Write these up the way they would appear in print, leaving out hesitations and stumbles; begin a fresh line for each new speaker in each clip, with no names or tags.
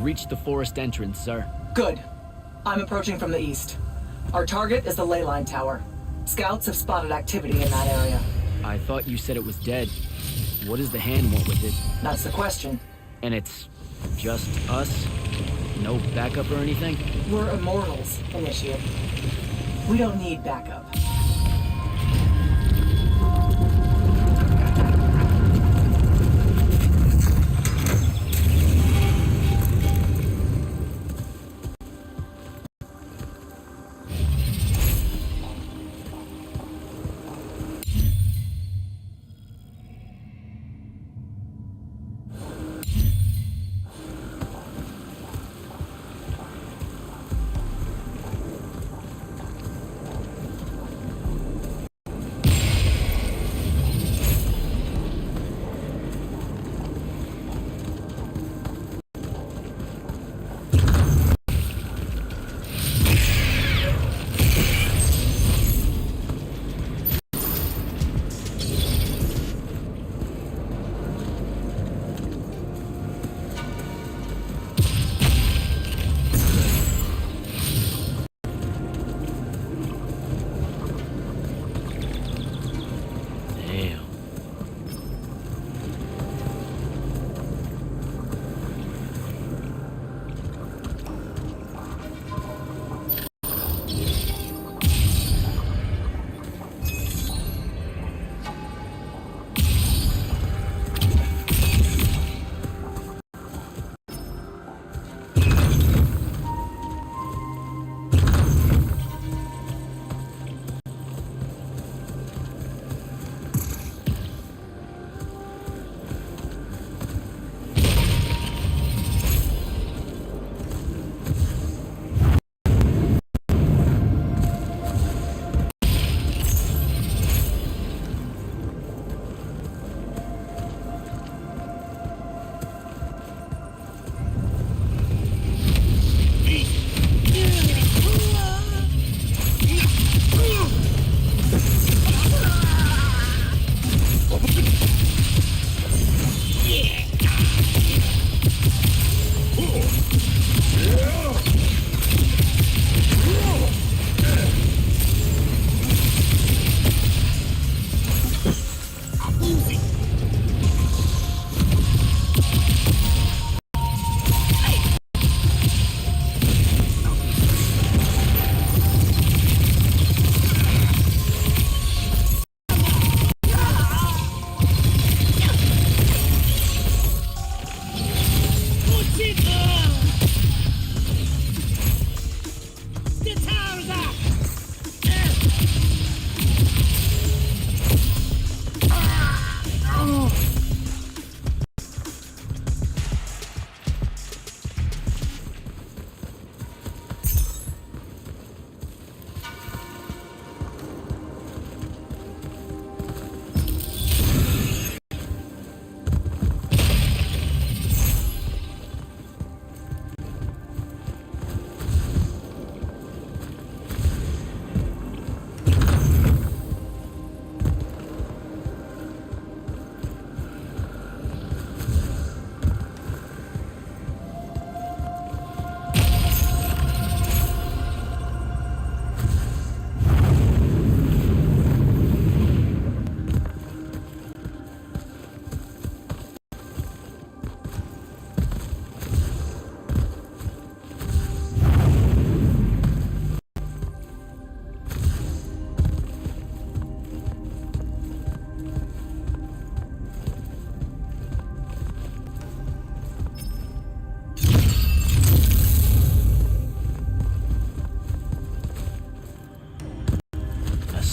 reached the forest entrance, sir.
Good. I'm approaching from the east. Our target is the ley line tower. Scouts have spotted activity in that area.
I thought you said it was dead. What does the hand want with it?
That's the question.
And it's just us? No backup or anything?
We're Immortals, Initiate. We don't need backup.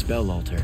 Spell altar.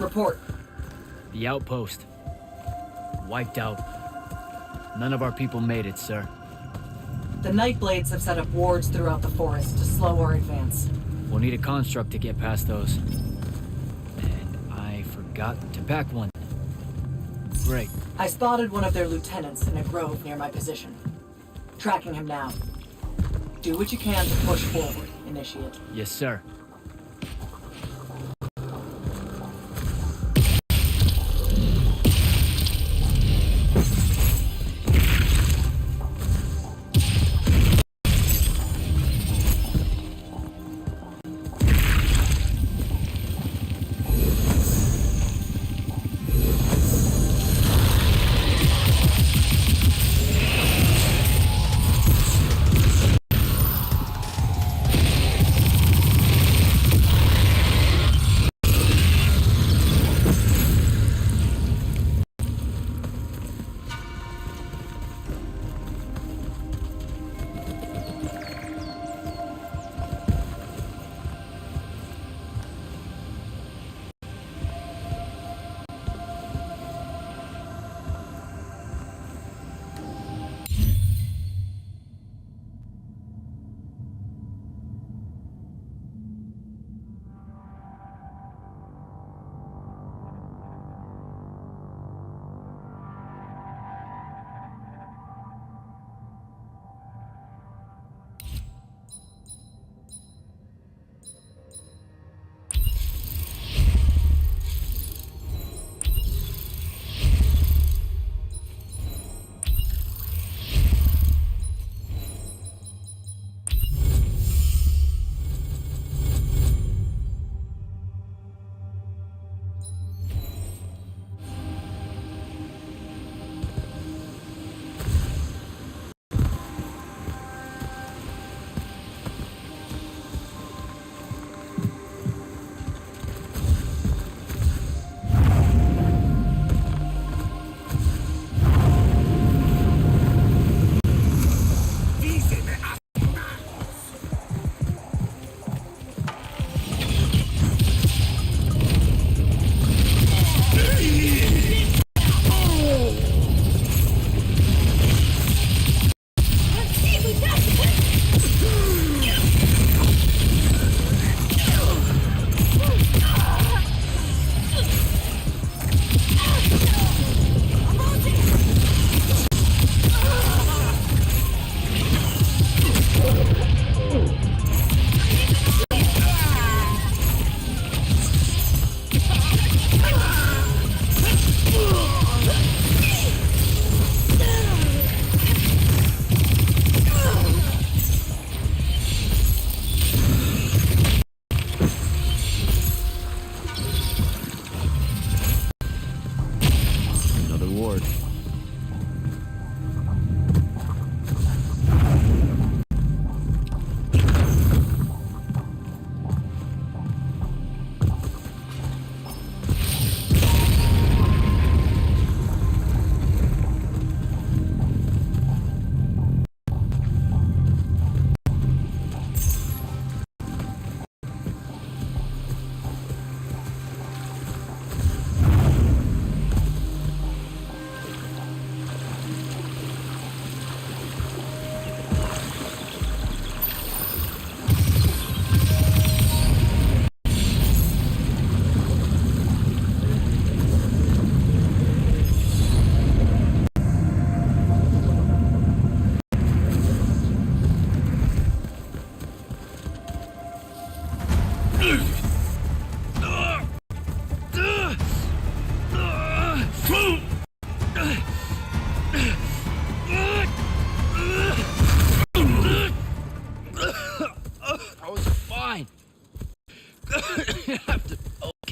Report.
The outpost. Wiped out. None of our people made it, sir.
The Nightblades have set up wards throughout the forest to slow our advance.
We'll need a construct to get past those. And I forgot to pack one. Great.
I spotted one of their lieutenants in a grove near my position. Tracking him now. Do what you can to push forward, Initiate.
Yes, sir.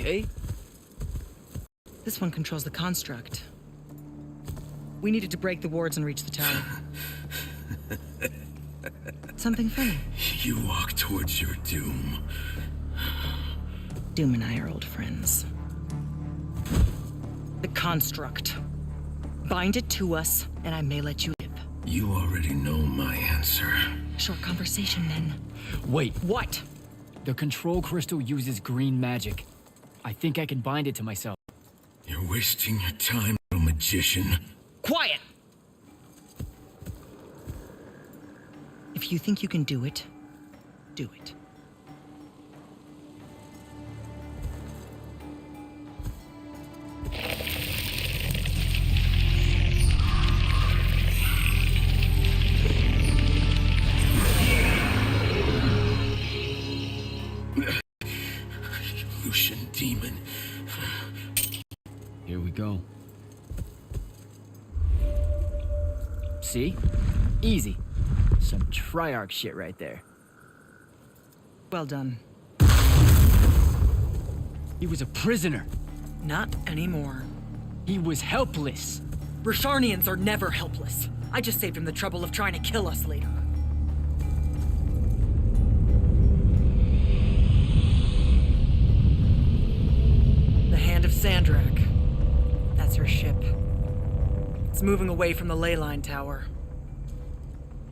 Okay.
This one controls the construct. We needed to break the wards and reach the tower. Something funny?
You walk towards your doom.
Doom and I are old friends. The construct. Bind it to us, and I may let you live.
You already know my answer.
Short conversation, then.
Wait,
What?
the control crystal uses green magic. I think I can bind it to myself.
You're wasting your time, little magician.
Quiet! If you think you can do it, do it.
Lucian demon.
Here we go. See? Easy. Some Triarch shit right there.
Well done.
He was a prisoner.
Not anymore.
He was helpless.
Rasharnians are never helpless. I just saved him the trouble of trying to kill us later. The Hand of Sandrakk. That's her ship. It's moving away from the ley line tower.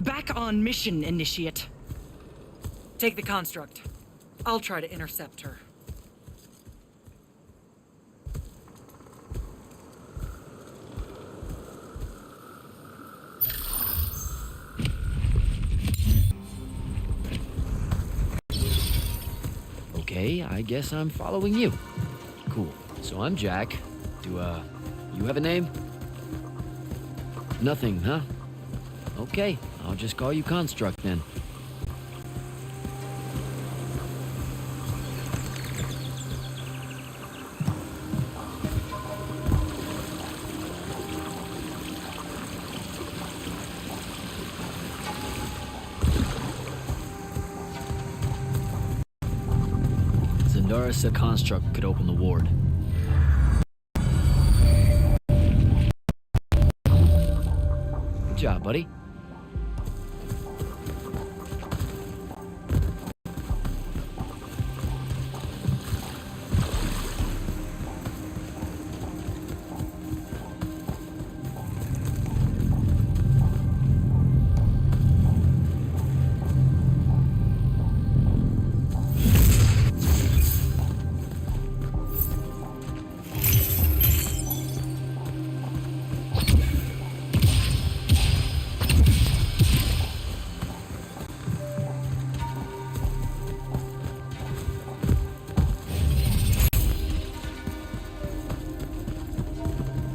Back on mission, Initiate. Take the construct. I'll try to intercept her.
Okay, I guess I'm following you. Cool. So I'm Jak. Do, you have a name? Nothing, huh? Okay, I'll just call you Construct then. Zendara said Construct could open the ward. Good job, buddy.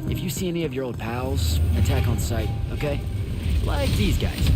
If you see any of your old pals, attack on sight, okay? Like these guys.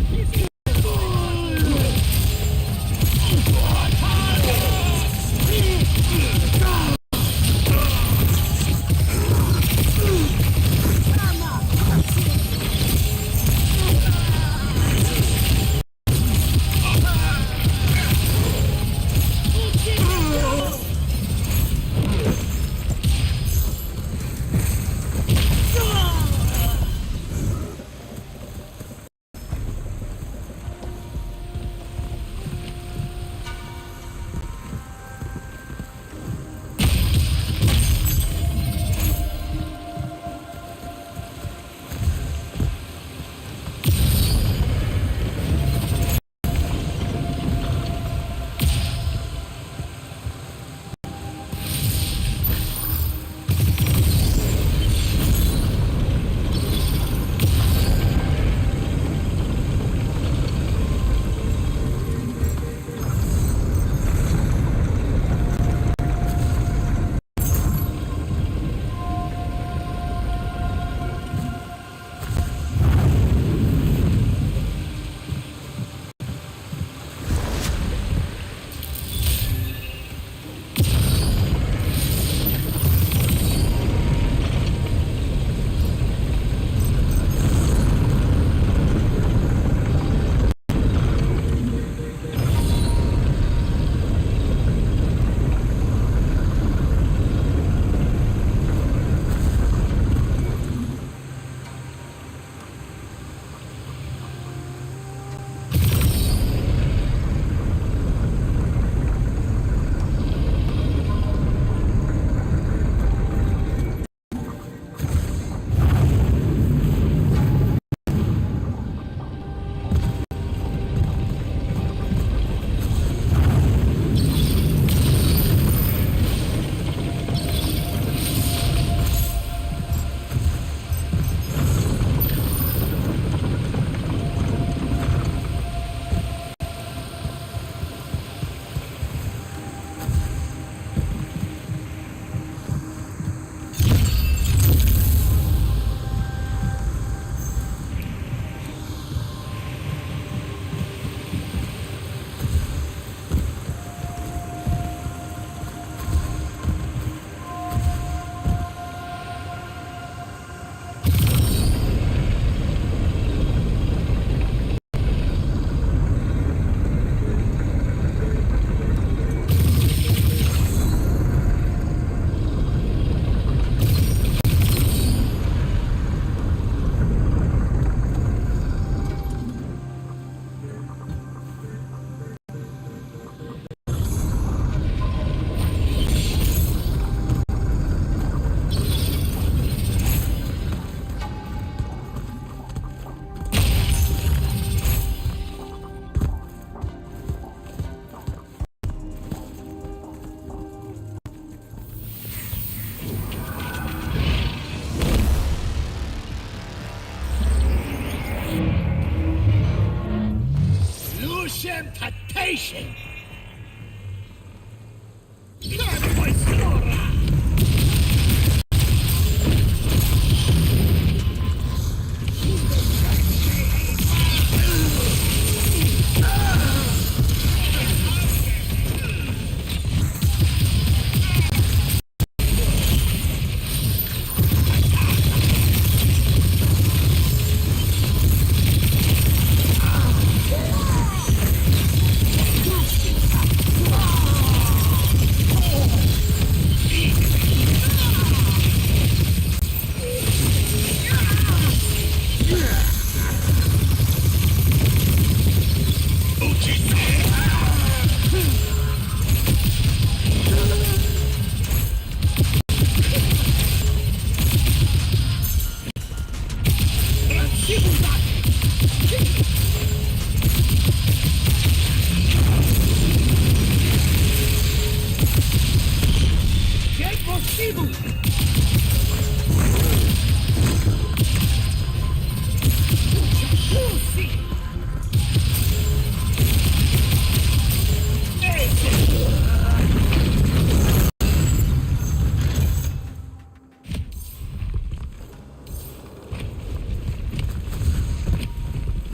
Lucium temptation!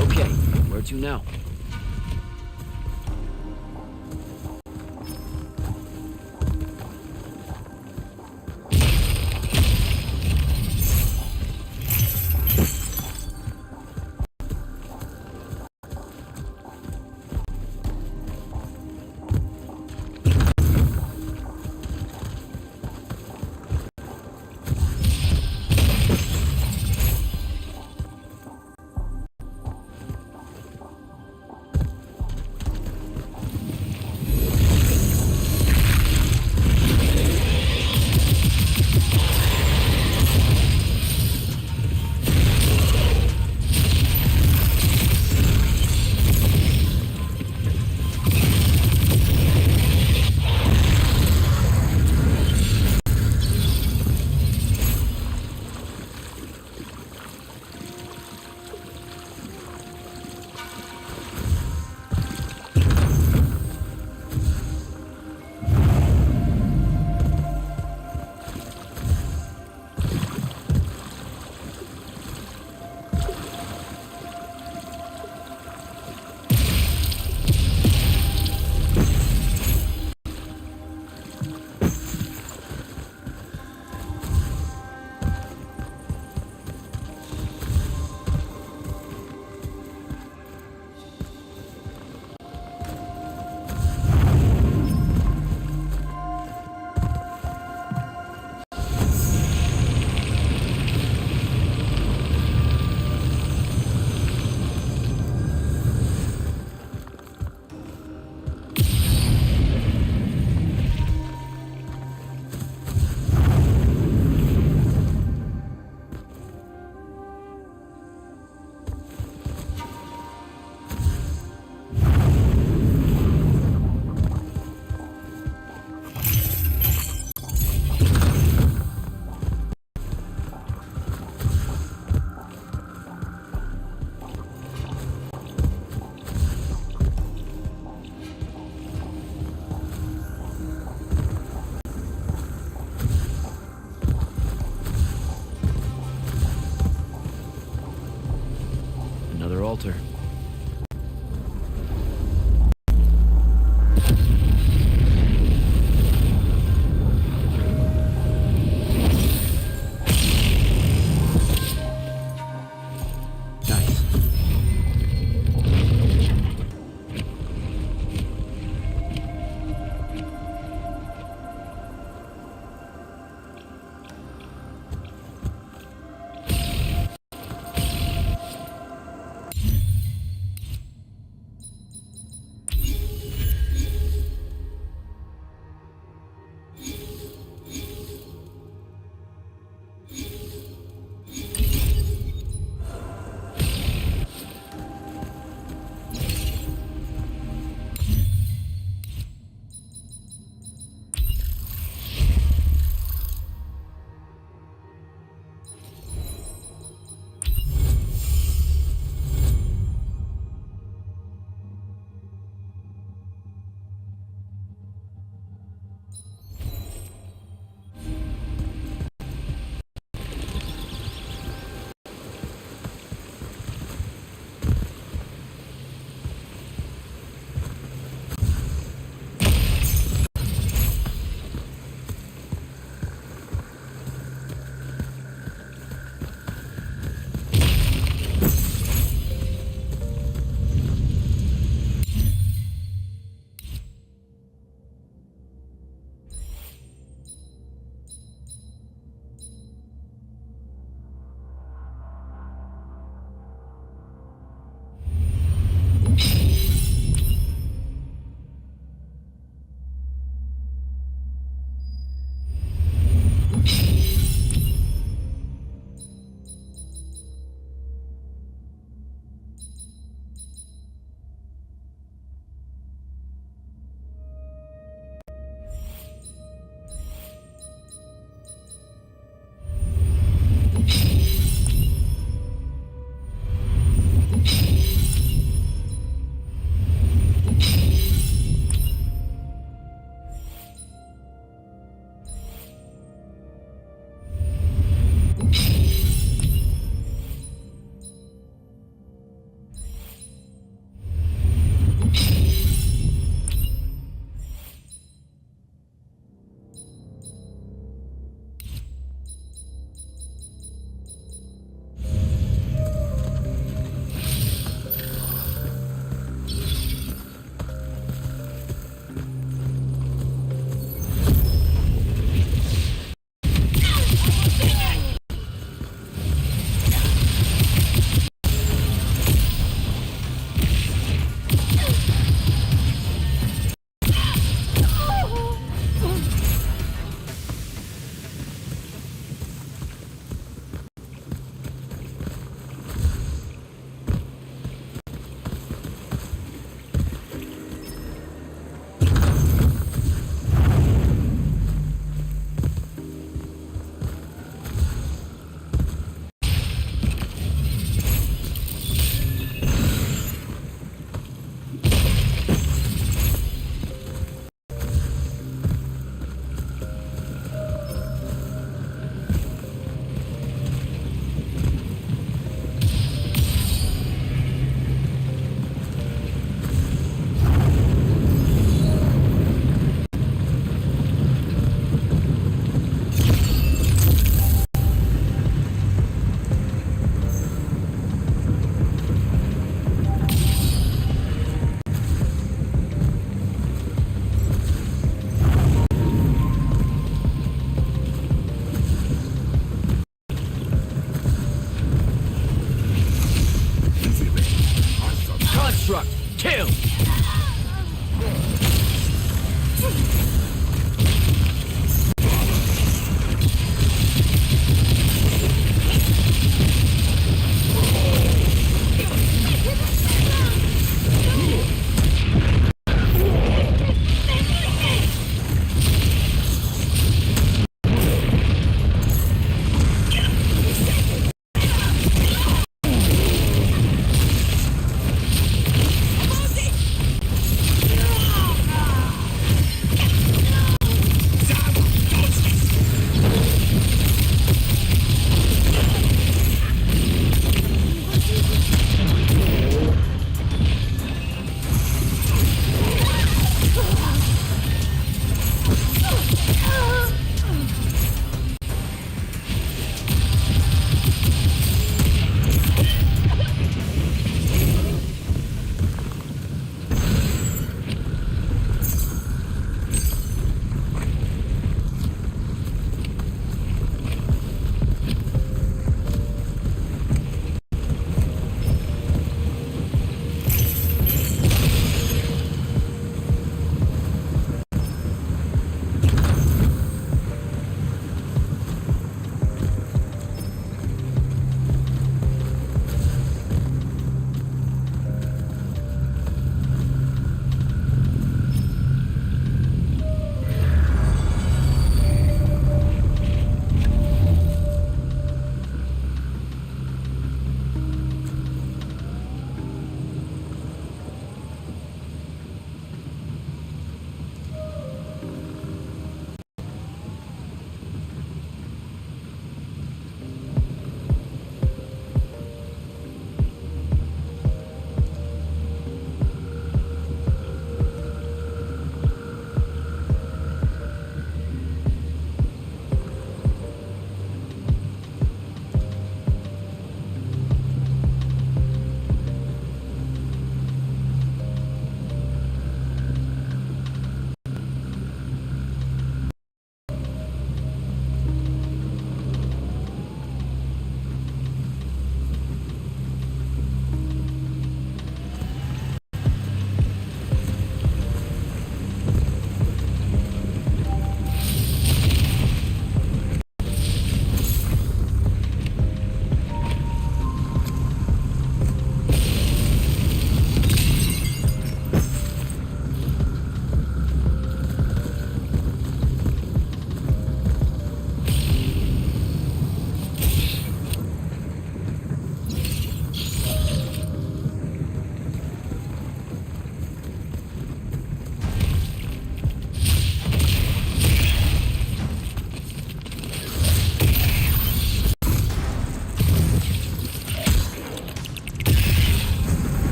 Okay, where to now?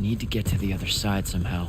need to get to the other side somehow.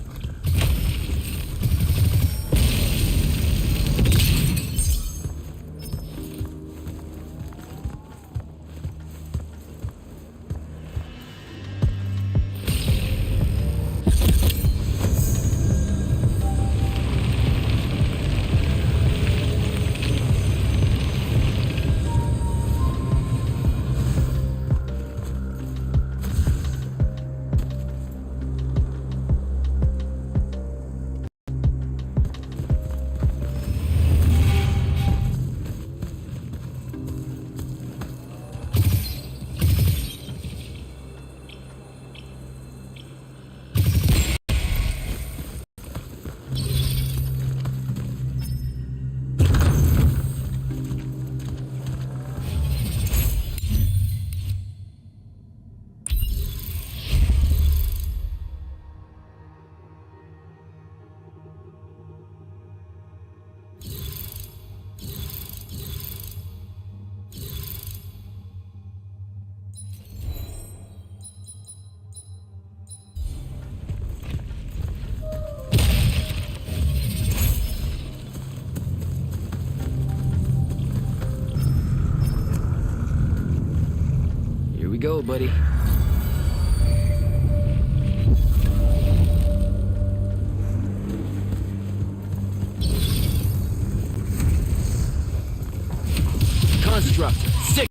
Here we go, buddy. Construct. Sick.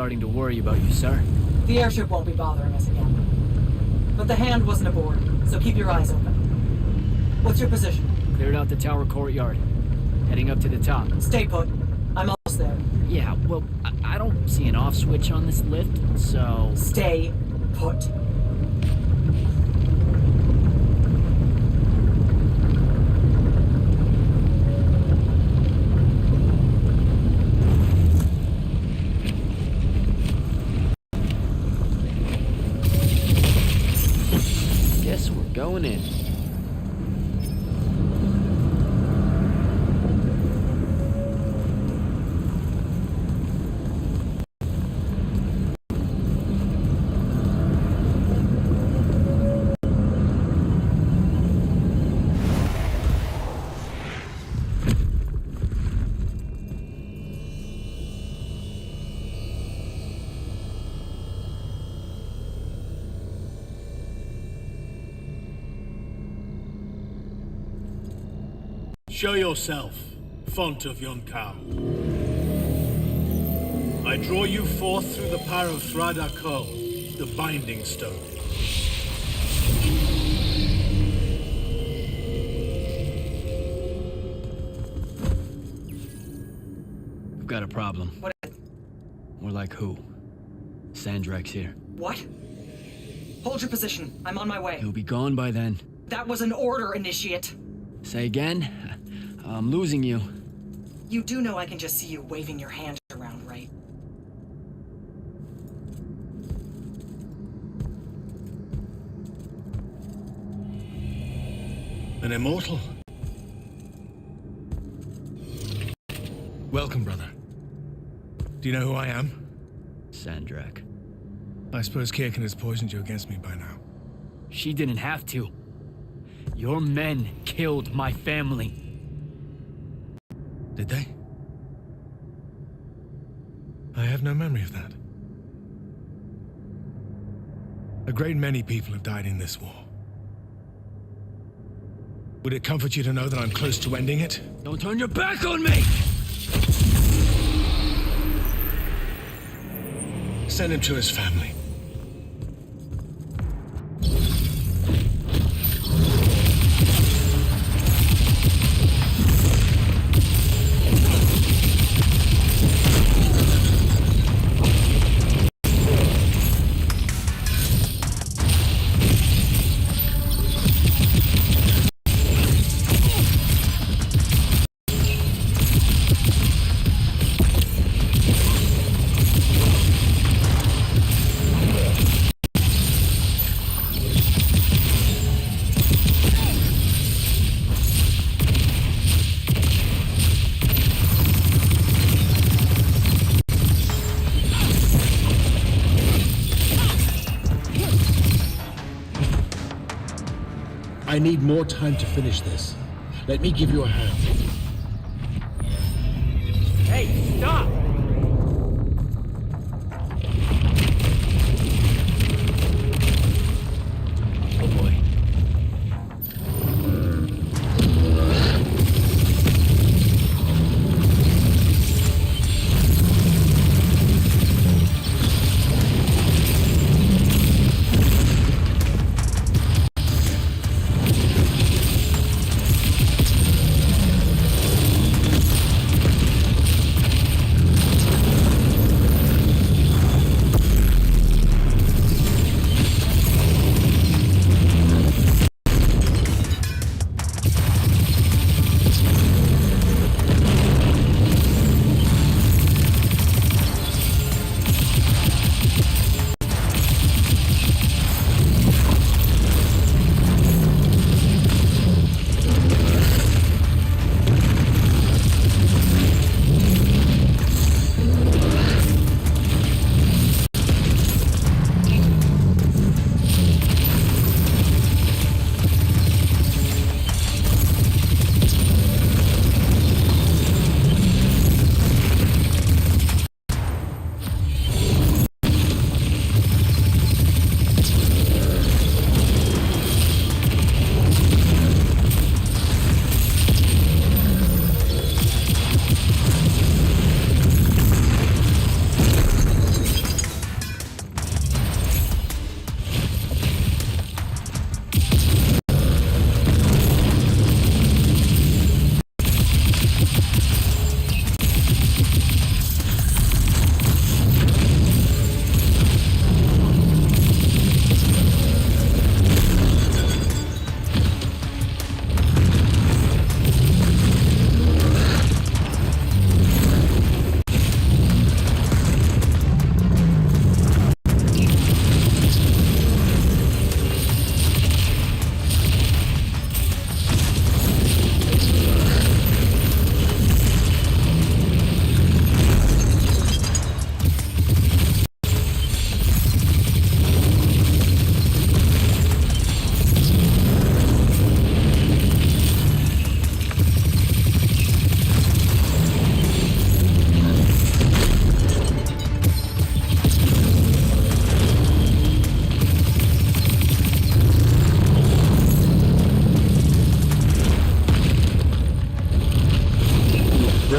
starting to worry about you, sir.
The airship won't be bothering us again. But the hand wasn't aboard, so keep your eyes open. What's your position?
Cleared out the tower courtyard. Heading up to the top.
Stay put. I'm almost there.
Yeah, well, I don't see an off switch on this lift, so...
Stay put.
Guess we're going in.
Show yourself, font of yon cow. I draw you forth through the power of Sandrakk, the binding stone.
We've got a problem.
What?
More like who? Sandrakk's here.
What? Hold your position. I'm on my way.
He'll be gone by then.
That was an order, Initiate.
Say again? I'm losing you.
You do know I can just see you waving your hand around, right?
An immortal?
Welcome, brother. Do you know who I am?
Sandrakk.
I suppose Kirkan has poisoned you against me by now.
She didn't have to. Your men killed my family.
Did they? I have no memory of that. A great many people have died in this war. Would it comfort you to know that I'm close to ending it?
Don't turn your back on me!
Send him to his family.
I need more time to finish this. Let me give you a hand.
Hey, stop! Oh boy.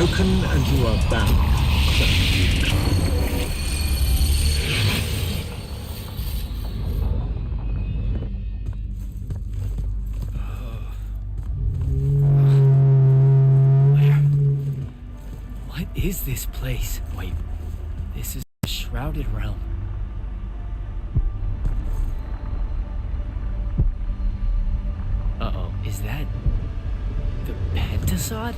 broken and you are bound. So you come.
What is this place? Wait, this is the Shrouded Realm. Uh-oh, is that the Pentasod?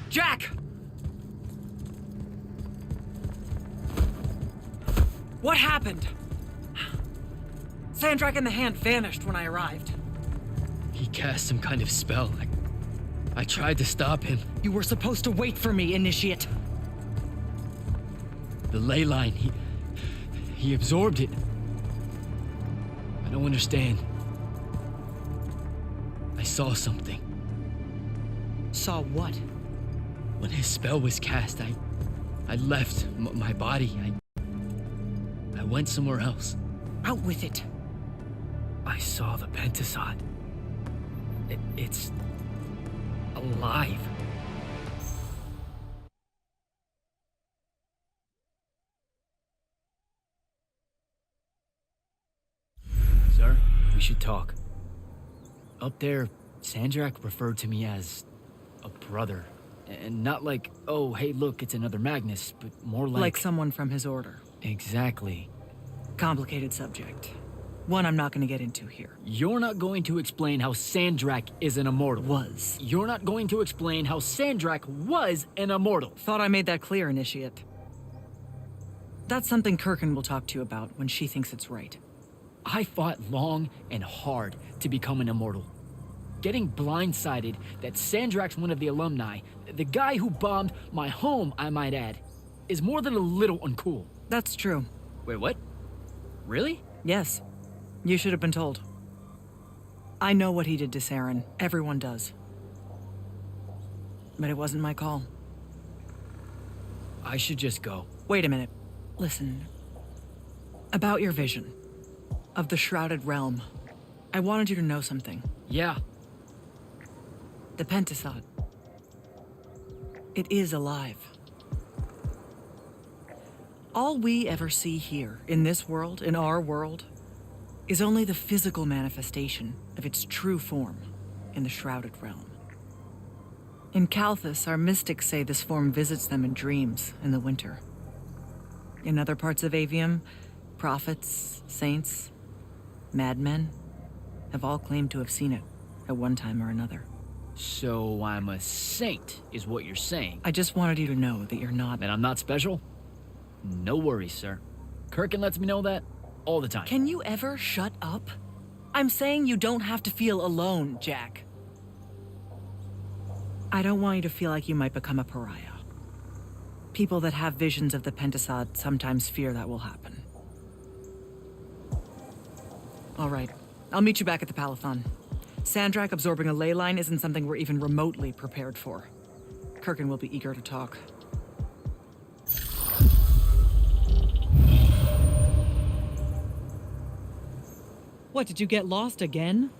Jak! What happened? Sandrakk and the Hand vanished when I arrived.
He cast some kind of spell. I tried to stop him.
You were supposed to wait for me, Initiate.
The ley line, he absorbed it. I don't understand. I saw something.
Saw what?
When his spell was cast, I left my body. I went somewhere else.
Out with it.
I saw the Pentasod. It's alive. Sir, we should talk. Up there, Sandrakk referred to me as a brother. And not like, oh, hey, look, it's another Magnus, but more like...
Like someone from his order.
Exactly.
Complicated subject. One I'm not going to get into here.
You're not going to explain how Sandrakk is an immortal.
Was.
You're not going to explain how Sandrakk was an immortal.
Thought I made that clear, Initiate. That's something Kirkan will talk to you about when she thinks it's right.
I fought long and hard to become an immortal. Getting blindsided that Sandrakk's one of the alumni, the guy who bombed my home, I might add, is more than a little uncool.
That's true.
Wait, what? Really?
Yes. You should have been told. I know what he did to Seren. Everyone does. But it wasn't my call.
I should just go.
Wait a minute. Listen. About your vision of the Shrouded Realm. I wanted you to know something.
Yeah.
The Pentasod. It is alive. All we ever see here, in this world, in our world, is only the physical manifestation of its true form in the Shrouded Realm. In Kalthus, our mystics say this form visits them in dreams in the winter. In other parts of Aveum, prophets, saints, madmen have all claimed to have seen it at one time or another.
So I'm a saint, is what you're saying.
I just wanted you to know that you're not.
And I'm not special? No worries, sir. Kirkan lets me know that all the time.
Can you ever shut up? I'm saying you don't have to feel alone, Jak. I don't want you to feel like you might become a pariah. People that have visions of the Pentasod sometimes fear that will happen. All right, I'll meet you back at the Palathon. Sandrakk absorbing a ley line isn't something we're even remotely prepared for. Kirkan will be eager to talk. What, did you get lost again?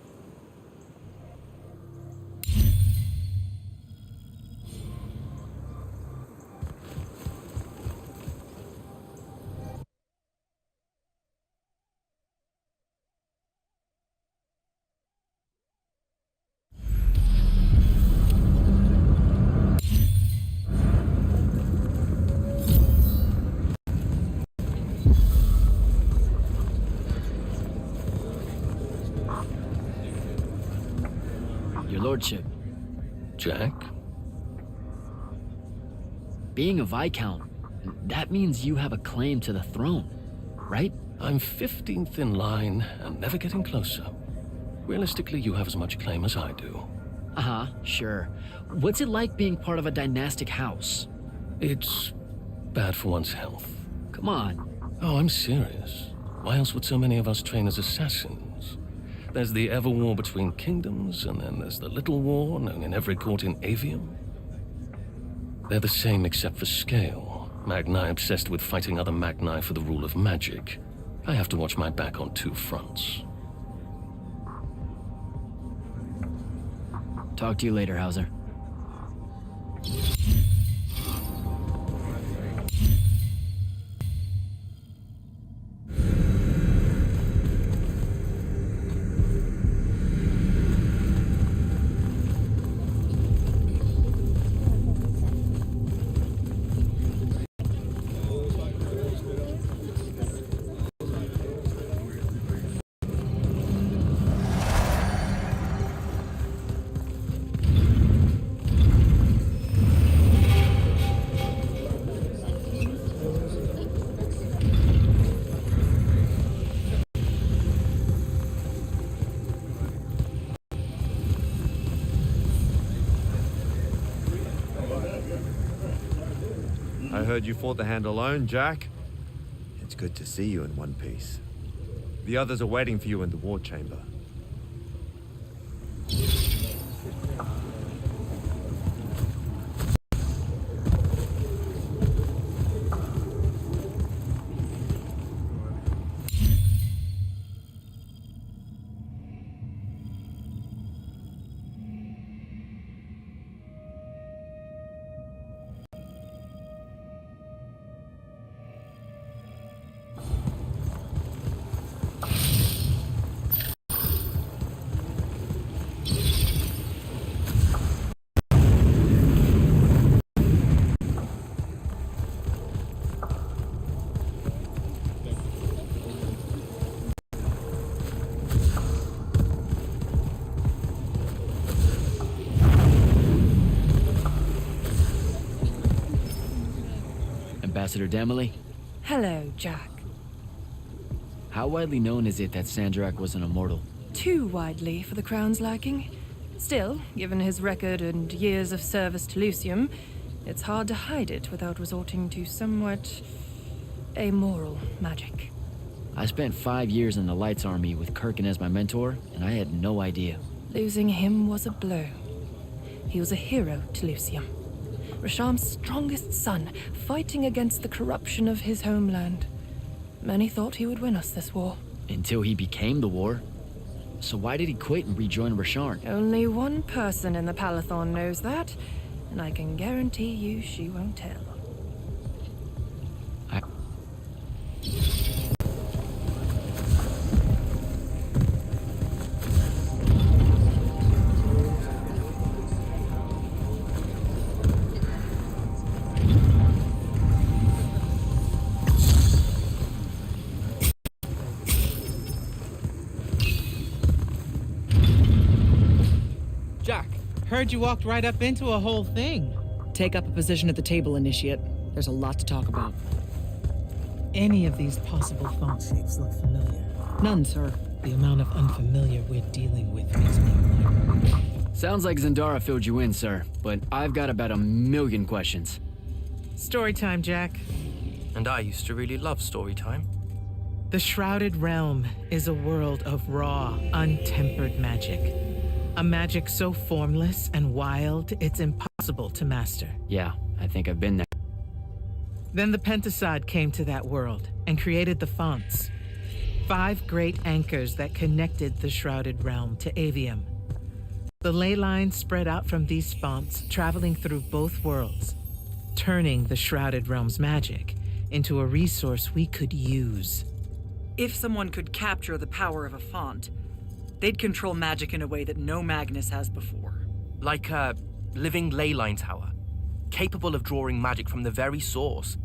Your lordship.
Jak?
Being a Viscount, that means you have a claim to the throne, right?
I'm 15th in line and never getting closer. Realistically, you have as much claim as I do.
Uh-huh, sure. What's it like being part of a dynastic house?
It's bad for one's health.
Come on.
Oh, I'm serious. Why else would so many of us train as assassins? There's the Everwar between kingdoms, and then there's the Little War, known in every court in Aveum. They're the same except for scale. Magni obsessed with fighting other Magni for the rule of magic. I have to watch my back on two fronts.
Talk to you later, Hauser.
I heard you fought the hand alone, Jak. It's good to see you in one piece. The others are waiting for you in the war chamber.
Ambassador Damley?
Hello, Jak.
How widely known is it that Sandrakk was an immortal?
Too widely for the Crown's liking. Still, given his record and years of service to Lucium, it's hard to hide it without resorting to somewhat amoral magic.
I spent 5 years in the Lights Army with Kirkan as my mentor, and I had no idea.
Losing him was a blow. He was a hero to Lucium. Rasharn's strongest son, fighting against the corruption of his homeland. Many thought he would win us this war.
Until he became the war. So why did he quit and rejoin Rasharn?
Only one person in the Palathon knows that, and I can guarantee you she won't tell.
Heard you walked right up into a whole thing.
Take up a position at the table, Initiate. There's a lot to talk about.
Any of these possible font shapes look familiar.
None, sir.
The amount of unfamiliar we're dealing with makes me wonder.
Sounds like Zendara filled you in, sir, but I've got about 1,000,000 questions.
Story time, Jak.
And I used to really love story time.
The Shrouded Realm is a world of raw, untempered magic. A magic so formless and wild, it's impossible to master.
Yeah, I think I've been there.
Then the Pentasod came to that world and created the fonts. 5 great anchors that connected the Shrouded Realm to Aveum. The ley lines spread out from these fonts, traveling through both worlds, turning the Shrouded Realm's magic into a resource we could use.
If someone could capture the power of a font, they'd control magic in a way that no Magnus has before.
Like a living leyline tower, capable of drawing magic from the very source,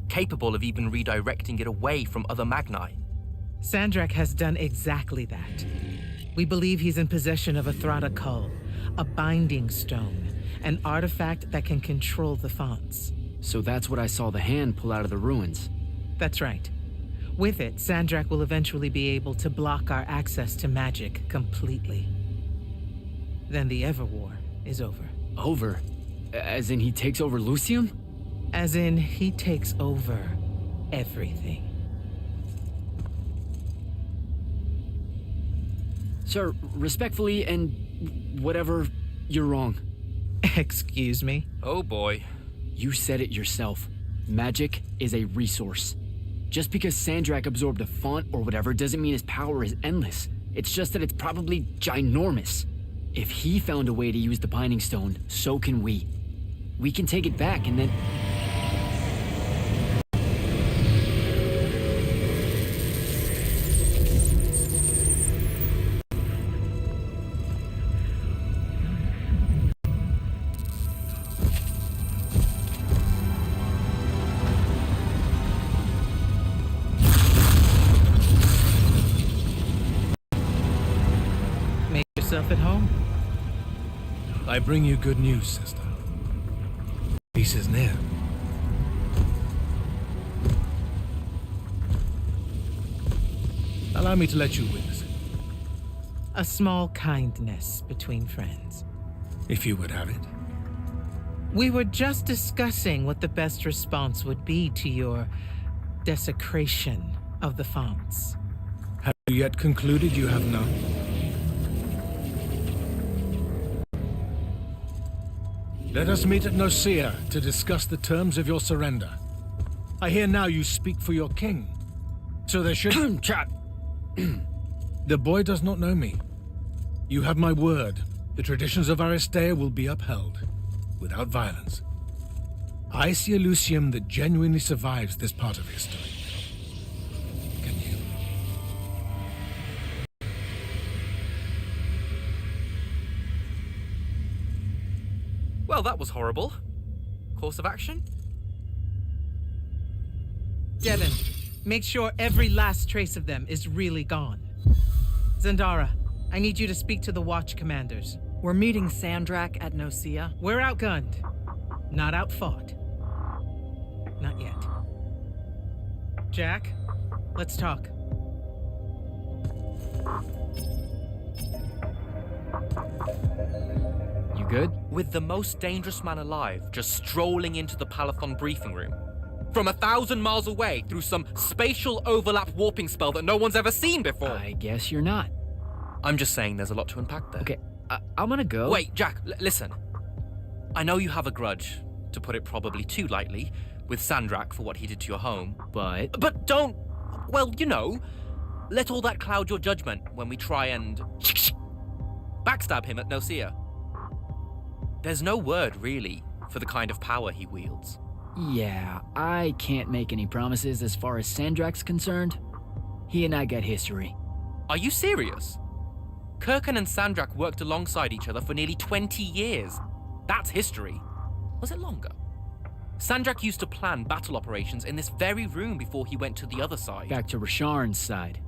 capable of even redirecting it away from other Magni.
Sandrakk has done exactly that. We believe he's in possession of a Thrada Cull, a binding stone, an artifact that can control the fonts.
So that's what I saw the hand pull out of the ruins.
That's right. With it, Sandrakk will eventually be able to block our access to magic completely. Then the Everwar is over.
Over? As in he takes over Lucium?
As in, he takes over everything.
Sir, respectfully and whatever, you're wrong.
Excuse me?
Oh boy.
You said it yourself. Magic is a resource. Just because Sandrakk absorbed a font or whatever doesn't mean his power is endless. It's just that it's probably ginormous. If he found a way to use the Binding Stone, so can we. We can take it back and then...
Yourself at home.
I bring you good news, sister. Peace is near. Allow me to let you witness it,
A small kindness between friends.
if you would have it.
We were just discussing what the best response would be to your desecration of the fonts.
Have you yet concluded you have none? Let us meet at Nicaea to discuss the terms of your surrender. I hear now you speak for your king. So there should...
Trap!
The boy does not know me. You have my word. The traditions of Aristea will be upheld, without violence. I see a Lucium that genuinely survives this part of history. Can you?
Well, that was horrible. Course of action?
Devin, make sure every last trace of them is really gone. Zendara, I need you to speak to the watch commanders.
We're meeting Sandrakk at Nicaea.
We're outgunned, not outfought. Not yet. Jak, let's talk.
You good?
With the most dangerous man alive just strolling into the Palathon briefing room. From 1,000 miles away through some spatial overlap warping spell that no one's ever seen before.
I guess you're not.
I'm just saying there's a lot to unpack there.
Okay, I'm gonna go.
Wait, Jak, listen. I know you have a grudge, to put it probably too lightly, with Sandrakk for what he did to your home. But don't, well, you know, let all that cloud your judgment when we try and backstab him at Nicaea. There's no word, really, for the kind of power he wields.
Yeah, I can't make any promises as far as Sandrakk's concerned. He and I got history.
Are you serious? Kirkan and Sandrakk worked alongside each other for nearly 20 years. That's history. Was it longer? Sandrakk used to plan battle operations in this very room before he went to the other side.
Back to Rasharn's side.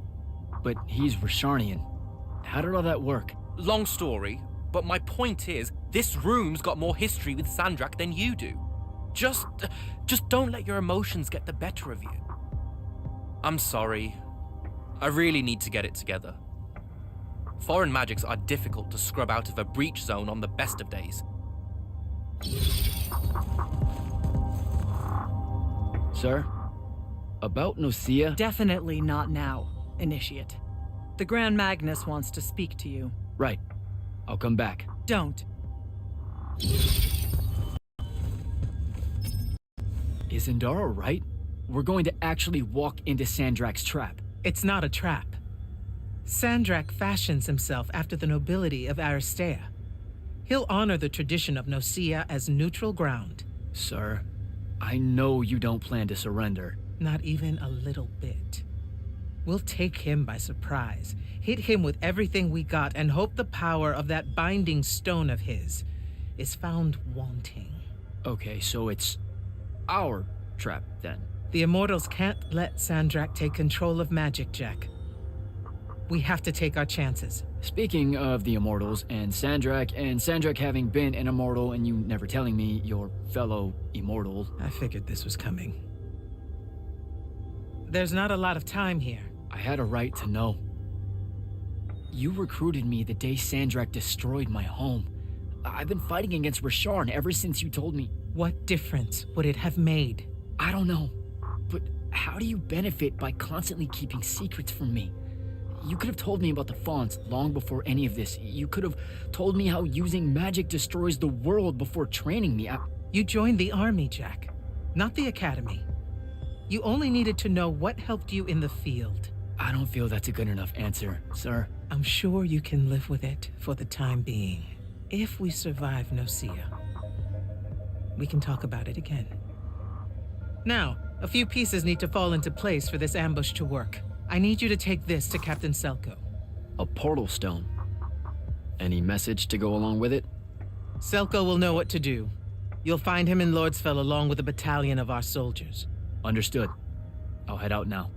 But he's Rasharnian. How did all that work?
Long story, but my point is, this room's got more history with Sandrakk than you do. Just don't let your emotions get the better of you. I'm sorry. I really need to get it together. Foreign magics are difficult to scrub out of a breach zone on the best of days.
Sir? About Nicaea?
Definitely not now, Initiate. The Grand Magnus wants to speak to you.
Right. I'll come back.
Don't.
Is Zendara right? We're going to actually walk into Sandrakk's trap.
It's not a trap. Sandrakk fashions himself after the nobility of Aristea. He'll honor the tradition of Nicaea as neutral ground.
Sir, I know you don't plan to surrender.
Not even a little bit. We'll take him by surprise, hit him with everything we got, and hope the power of that binding stone of his is found wanting.
Okay, so it's our trap, then.
The Immortals can't let Sandrakk take control of magic, Jak. We have to take our chances.
Speaking of the Immortals and Sandrakk having been an Immortal and you never telling me your fellow Immortal...
I figured this was coming. There's not a lot of time here.
I had a right to know. You recruited me the day Sandrakk destroyed my home. I've been fighting against Rasharn ever since you told me.
What difference would it have made?
I don't know. But how do you benefit by constantly keeping secrets from me? You could have told me about the fonts long before any of this. You could have told me how using magic destroys the world before training me.
You joined the army, Jak, not the academy. You only needed to know what helped you in the field.
I don't feel that's a good enough answer, sir.
I'm sure you can live with it for the time being. If we survive Nocia, we can talk about it again. Now, a few pieces need to fall into place for this ambush to work. I need you to take this to Captain Selko.
A portal stone. Any message to go along with it?
Selko will know what to do. You'll find him in Lordsfell along with a battalion of our soldiers.
Understood. I'll head out now.